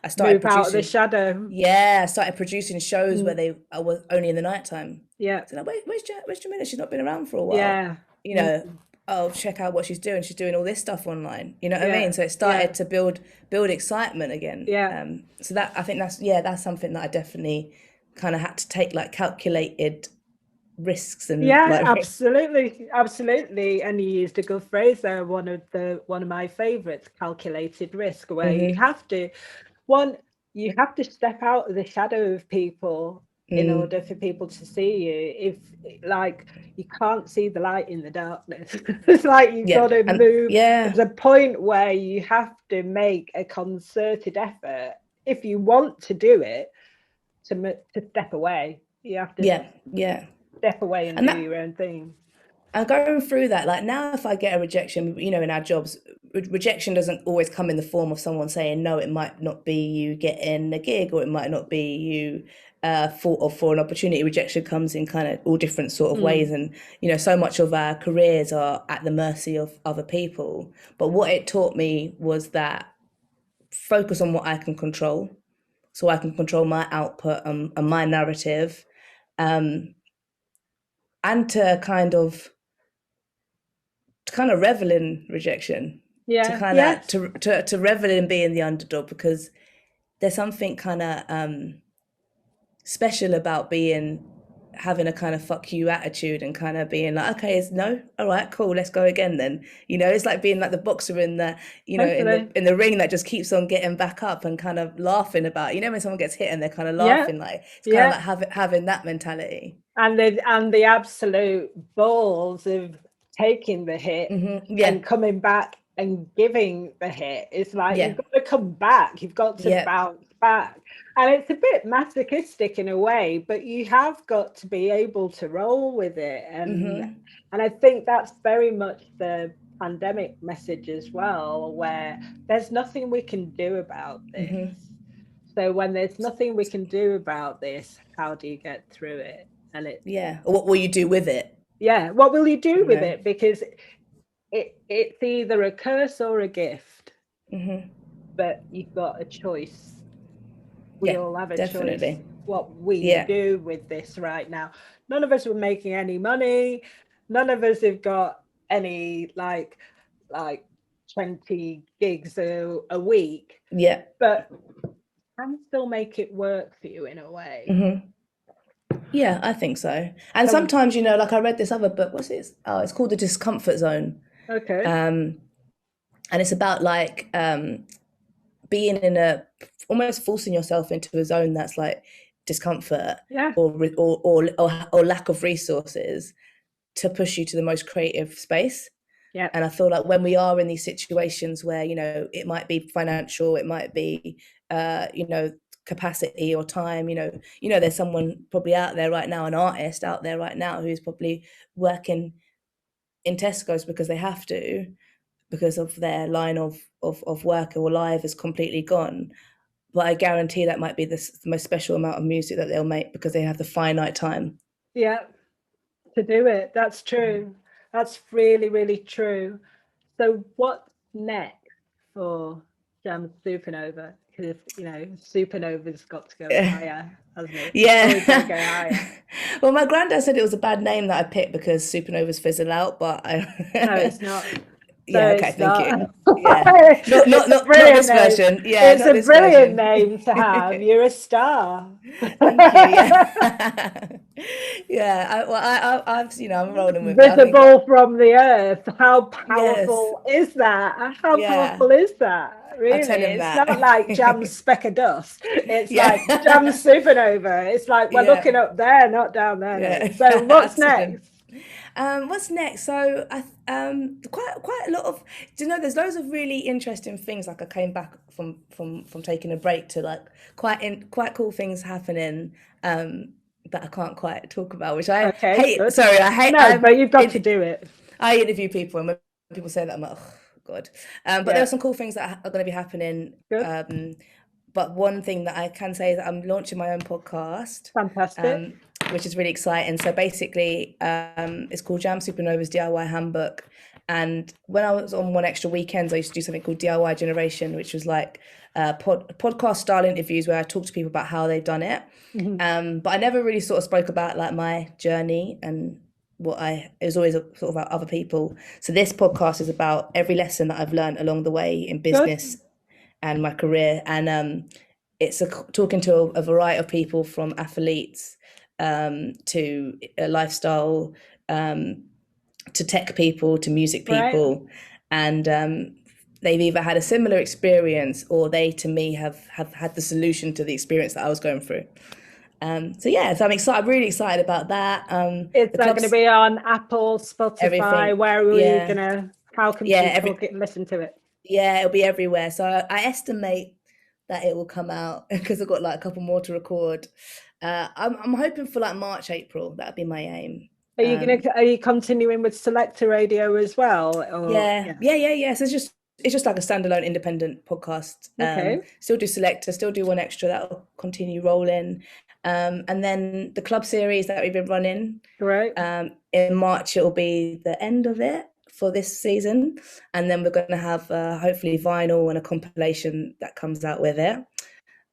I started move out of the producing, shadow. I started producing shows where I was only in the nighttime. Yeah. So like, where's Jamila? She's not been around for a while. Yeah. Oh, check out what she's doing. She's doing all this stuff online. You know what I mean? So it started to build excitement again. Yeah. So that, I think that's something that I definitely kind of had to take, like, calculated risks and absolutely. And you used a good phrase there, one of my favorites, calculated risk, where you have to step out of the shadow of people in order for people to see you. If, like, you can't see the light in the darkness. It's like you've got to move. There's a point where you have to make a concerted effort if you want to do it, to step away. You have to step away and do your own thing. And going through that, like, now if I get a rejection, in our jobs, rejection doesn't always come in the form of someone saying no. It might not be you getting a gig, or it might not be you for an opportunity. Rejection comes in kind of all different sort of ways, and so much of our careers are at the mercy of other people. But what it taught me was that focus on what I can control, so I can control my output and my narrative, and to kind of revel in rejection, to revel in being the underdog, because there's something kind of special about having a kind of fuck you attitude, and kind of being like, okay, it's no, all right, cool, let's go again then. It's like being like the boxer in the in the ring that just keeps on getting back up and kind of laughing about, when someone gets hit and they're kind of laughing, like it's kind of like having that mentality, and the absolute balls of taking the hit and coming back and giving the hit. It's like you've got to come back, you've got to bounce back. And it's a bit masochistic in a way, but you have got to be able to roll with it. And I think that's very much the pandemic message as well, where there's nothing we can do about this. So when there's nothing we can do about this, how do you get through it? And what will you do with it? What will you do with it? Because it's either a curse or a gift, but you've got a choice. We all have a choice what we do with this right now. None of us were making any money. None of us have got any like 20 gigs a week. But can still make it work for you in a way. Yeah, I think so. And sometimes, like I read this other book, what's it? Oh, it's called The Discomfort Zone. Okay. And it's about like being in almost forcing yourself into a zone that's like discomfort, or lack of resources, to push you to the most creative space. And I feel like when we are in these situations where, it might be financial, it might be capacity or time, there's someone probably out there right now, an artist out there right now, who's probably working in Tesco's because they have to, because of their line of work or life is completely gone. But I guarantee that might be the most special amount of music that they'll make, because they have the finite time to do it. That's true. That's really, really true. So what's next for JAMZ Supernova? Because Supernova's got to go higher, hasn't it? Go higher. Well, my granddad said it was a bad name that I picked because supernovas fizzle out, but no, it's not. Thank you. Not this version. It's a brilliant name to have. You're a star. Thank you. I'm rolling with visible from the earth. How powerful is that? How powerful is that? Really, it's not like JAMZ Speck of Dust. It's like JAMZ Supernova. It's like we're looking up there, not down there. So what's next? What's next? So quite a lot of, there's loads of really interesting things. Like I came back from taking a break to like quite cool things happening that I can't quite talk about, which I hate. Good. Sorry, I hate. No, but you've got to do it. I interview people, and when people say that, I'm like, oh God. But there are some cool things that are going to be happening. but one thing that I can say is that I'm launching my own podcast. Fantastic. Which is really exciting. So basically, it's called JAMZ SUPERNOVA'S DIY HANDBOok. And when I was on One Extra Weekends, I used to do something called DIY Generation, which was like podcast style interviews where I talk to people about how they've done it. But I never really sort of spoke about like my journey and it was always sort of about other people. So this podcast is about every lesson that I've learned along the way in business and my career. And it's talking to a variety of people, from athletes to lifestyle, to tech people, to music people. And they've either had a similar experience or they, to me, have had the solution to the experience that I was going through. So I'm excited. I'm really excited about that. Is that going to be on Apple, Spotify? Everything. Where are you gonna? How can people listen to it? Yeah, it'll be everywhere. So I estimate that it will come out, because I've got like a couple more to record. I'm hoping for like March, April. That'd be my aim. Are you continuing with Selector Radio as well? Or, yeah. So it's just like a standalone independent podcast. Still do Selector, still do One Extra. That'll continue rolling. And then the club series that we've been running. Right. In March, it'll be the end of it for this season, and then we're going to have hopefully vinyl and a compilation that comes out with it.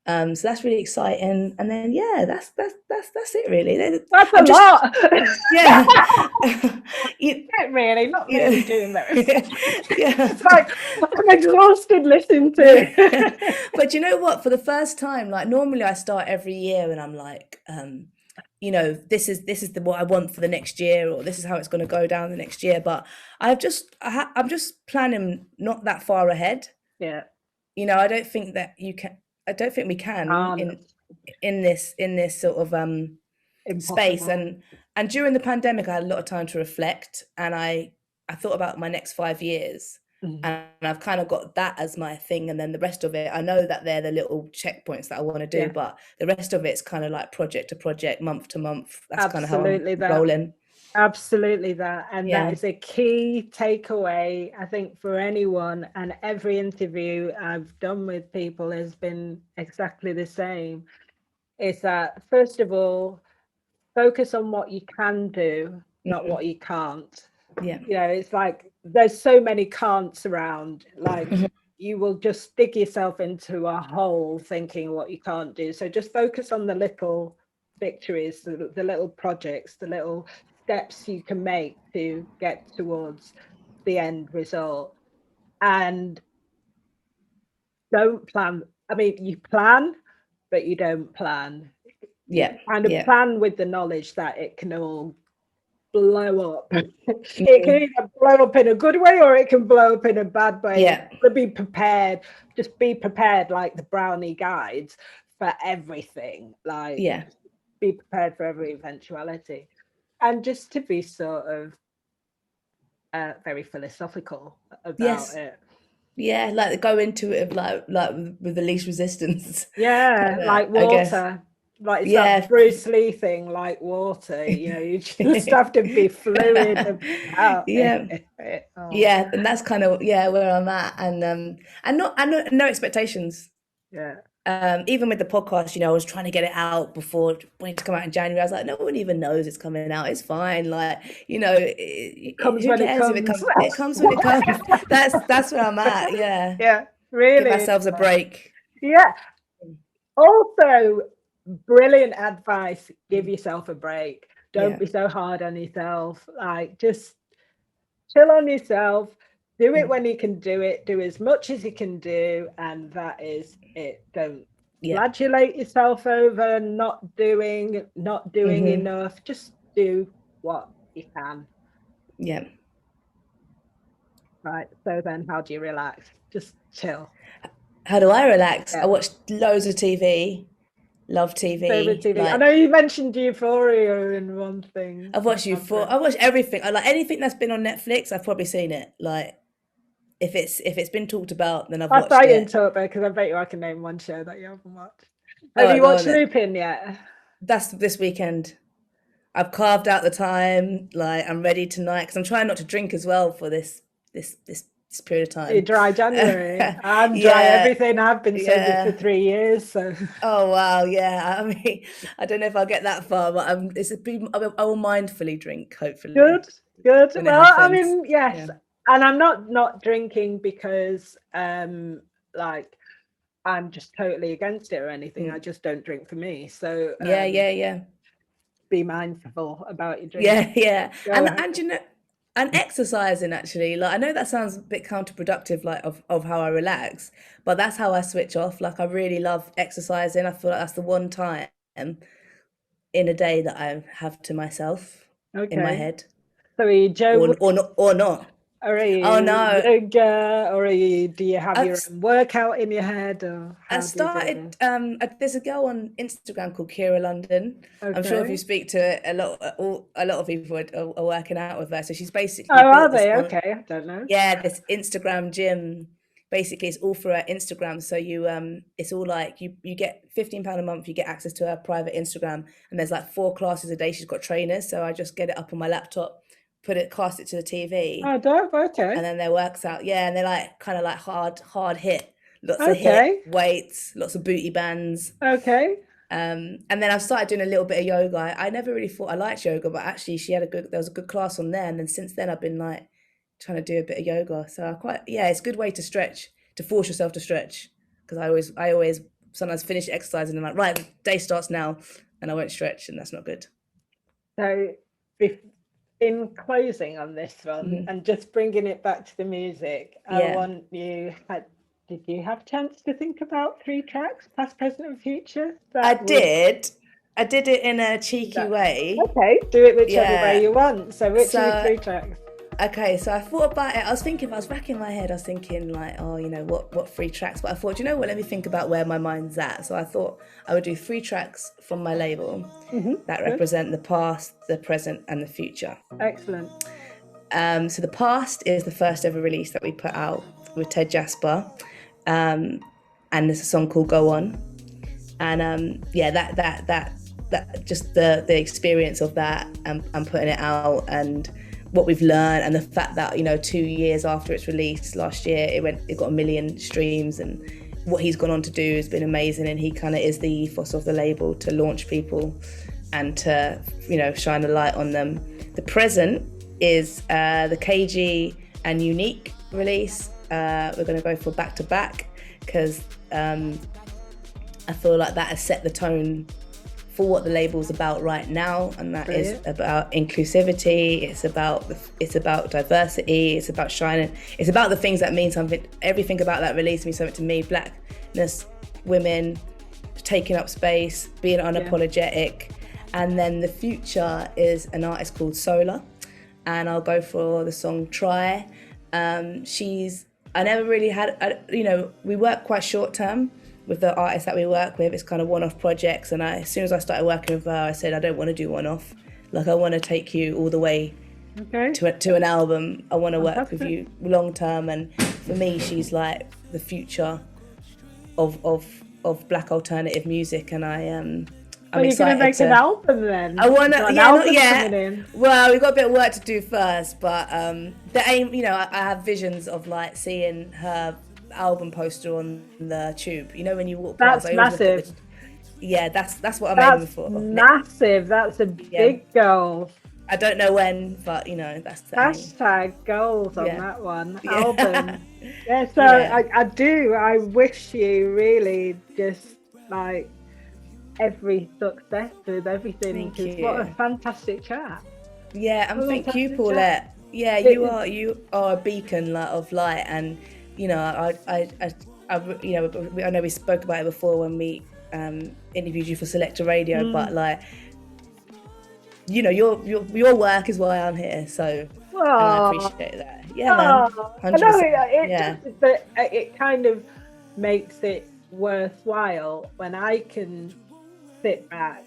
So that's really exciting. And then that's it really. That's a lot. Yeah. Not really doing that. It's like I'm exhausted listening to it. But you know what? For the first time, like normally I start every year and I'm like, this is what I want for the next year, or this is how it's going to go down the next year. But I'm just planning not that far ahead. Yeah. I don't think that you can. I don't think we can in this sort of space. And during the pandemic, I had a lot of time to reflect, and I thought about my next 5 years, and I've kind of got that as my thing. And then the rest of it, I know that they're the little checkpoints that I want to do, but the rest of it's kind of like project to project, month to month. That's kind of how I'm rolling. Absolutely that. And that is a key takeaway, I think, for anyone. And every interview I've done with people has been exactly the same. Is that, first of all, focus on what you can do, not what you can't. Yeah. It's like there's so many can'ts around, like you will just dig yourself into a hole thinking what you can't do. So just focus on the little victories, the little projects, the little steps you can make to get towards the end result. And don't plan. I mean, you plan, but you don't plan. And plan with the knowledge that it can all blow up. It can either blow up in a good way or it can blow up in a bad way. But be prepared. Just be prepared, like the Brownie guides, for everything. Like, be prepared for every eventuality. And just to be sort of very philosophical about it. Yeah, like go into it like with the least resistance. Yeah, like water. Like it's that Bruce Lee thing, like water. You just have to be fluid about it. Yeah, and that's kind of where I'm at, and no expectations. Yeah. Even with the podcast, I was trying to get it out before when it to come out in January. I was like, no one even knows it's coming out. It's fine. Like, it comes when it comes. It comes when it comes. That's where I'm at. Yeah. Yeah. Really. Give ourselves a break. Yeah. Also, brilliant advice. Give yourself a break. Don't be so hard on yourself. Like, just chill on yourself. Do it when you can do it. Do as much as you can do, and that is it. Don't flagellate yourself over not doing enough. Just do what you can. Yeah. Right. So then, how do you relax? Just chill. How do I relax? I watch loads of TV. Love TV. Favorite TV. I know you mentioned Euphoria in one thing. I've watched Euphoria. I watch everything. I like anything that's been on Netflix. I've probably seen it. Like, if it's been talked about, then I've watched it. I'll in talk because I bet you I can name one show that you haven't watched. Have you watched Lupin yet? That's this weekend. I've carved out the time. Like, I'm ready tonight because I'm trying not to drink as well for this this period of time. You dry January. I'm dry everything. I've been sober for 3 years. So. Oh wow, yeah. I mean, I don't know if I'll get that far, but I will mindfully drink. Hopefully. Good. Well, I mean, yes, and I'm not drinking because like I'm just totally against it or anything. I just don't drink for me. So yeah. Be mindful about your drinking. Yeah. And you know. And exercising, actually, like I know that sounds a bit counterproductive, like of how I relax, but that's how I switch off. Like I really love exercising. I feel like that's the one time in a day that I have to myself in my head. So are you Joe or not? Or are you yoga, or do you have your own workout in your head? Or I started. There's a girl on Instagram called Kira London. Okay. I'm sure if you speak to a lot of people are working out with her. So she's basically. Oh, are they? Okay, I don't know. Yeah, this Instagram gym. Basically, it's all for her Instagram. So you, it's all like you get £15 a month. You get access to her private Instagram, and there's like 4 classes a day. She's got trainers, so I just get it up on my laptop. Cast it to the TV. Oh, dope. Okay. And then their works out, and they're like kind of like hard hit, lots of hit weights, lots of booty bands. Okay. And then I've started doing a little bit of yoga. I never really thought I liked yoga, but actually there was a good class on there. And then since then I've been like trying to do a bit of yoga. So it's a good way to stretch, to force yourself to stretch. Because I always sometimes finish exercising and I'm like, right, the day starts now, and I won't stretch, and that's not good. So in closing on this one, and just bringing it back to the music, I want you. Did you have a chance to think about 3 tracks, past, present, and future? I did it in a cheeky way. Okay, do it whichever way you want. So which are the 3 tracks? Okay, so I thought about it. I was racking my head. I was thinking like, oh, you know, what 3 tracks? But I thought, you know what? Let me think about where my mind's at. So I thought I would do 3 tracks from my label that represent the past, the present, and the future. Excellent. So the past is the first ever release that we put out with Ted Jasper, and there's a song called "Go On," and that just the experience of that and putting it out and what we've learned, and the fact that, you know, 2 years after its release last year, it got 1 million streams, and what he's gone on to do has been amazing. And he kind of is the ethos of the label, to launch people and to, you know, shine a light on them. The present is the KG and Unique release. We're going to go for back to back because I feel like that has set the tone for what the label's about right now, and that is about inclusivity. It's about diversity. It's about shining. It's about the things that mean something. Everything about that release means something to me. Blackness, women, taking up space, being unapologetic. And then the future is an artist called SOLA, and I'll go for the song Try. I never really had, you know, we work quite short term with the artists that we work with. It's kind of one-off projects, and as soon as I started working with her, I said I don't want to do one-off. Like, I want to take you all the way to an album. I want to work with you long term, and for me, she's like the future of Black alternative music, and I'm excited. You're gonna make an album then? I want to, not yet. Well, we've got a bit of work to do first, but the aim, you know, I have visions of like seeing her album poster on the tube. You know, when you walk past. That's massive. That's what I'm aiming for. Massive. That's a big goal. I don't know when, but you know, that's the hashtag goals on that one. Album. So I wish you really just like every success with everything. What a fantastic chat. And thank you, Paulette. You are a beacon of light, and you know, I know we spoke about it before when we interviewed you for Selector Radio, but like, you know, your work is why I'm here, so I appreciate that. Man, 100%. It kind of makes it worthwhile when I can sit back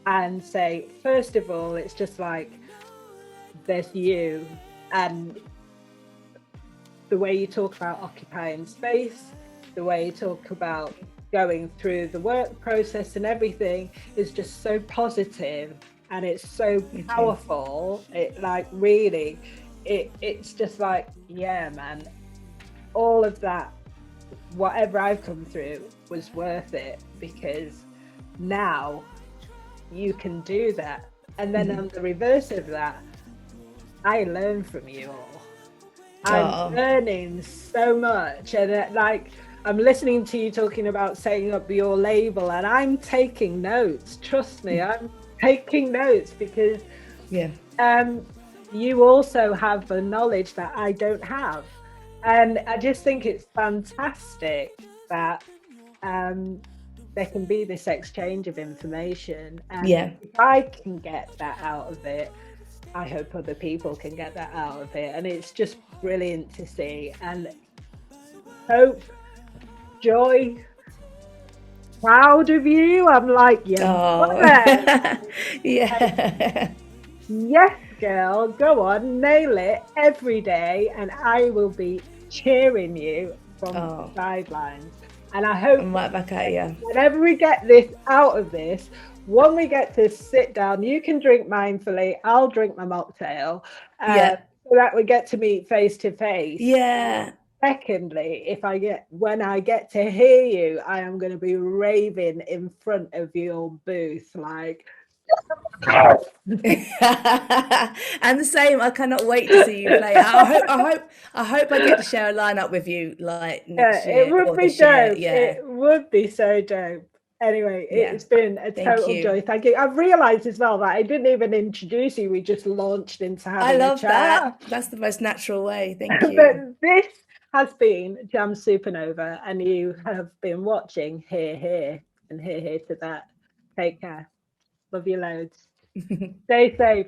and say, first of all, it's just like, there's you, and the way you talk about occupying space, the way you talk about going through the work process and everything is just so positive, and it's so powerful. It like really it's just like, yeah, man, all of that, whatever I've come through was worth it, because now you can do that. And then on the reverse of that, I learn from you all. I'm learning so much, and like, I'm listening to you talking about setting up your label, and I'm taking notes. Trust me, I'm taking notes, because you also have the knowledge that I don't have. And I just think it's fantastic that there can be this exchange of information. And if I can get that out of it, I hope other people can get that out of it. And it's just brilliant to see. And hope, joy, proud of you. I'm like, yeah. Yes, girl, go on, nail it every day, and I will be cheering you from the sidelines. And I hope I'm right back at you. Whenever we get this out of this, when we get to sit down, you can drink mindfully, I'll drink my mocktail, so that we get to meet face to face. Yeah. Secondly, when I get to hear you, I am going to be raving in front of your booth, like. And the same, I cannot wait to see you play. I hope I get to share a lineup with you, like, next year. It would be dope. It would be so dope. Anyway, it's been a total joy. Thank you. I've realized as well that I didn't even introduce you. We just launched into having a chat. I love that. That's the most natural way. Thank you. But this has been JAMZ Supernova, and you have been watching Here, and here to that. Take care. Love you loads. Stay safe.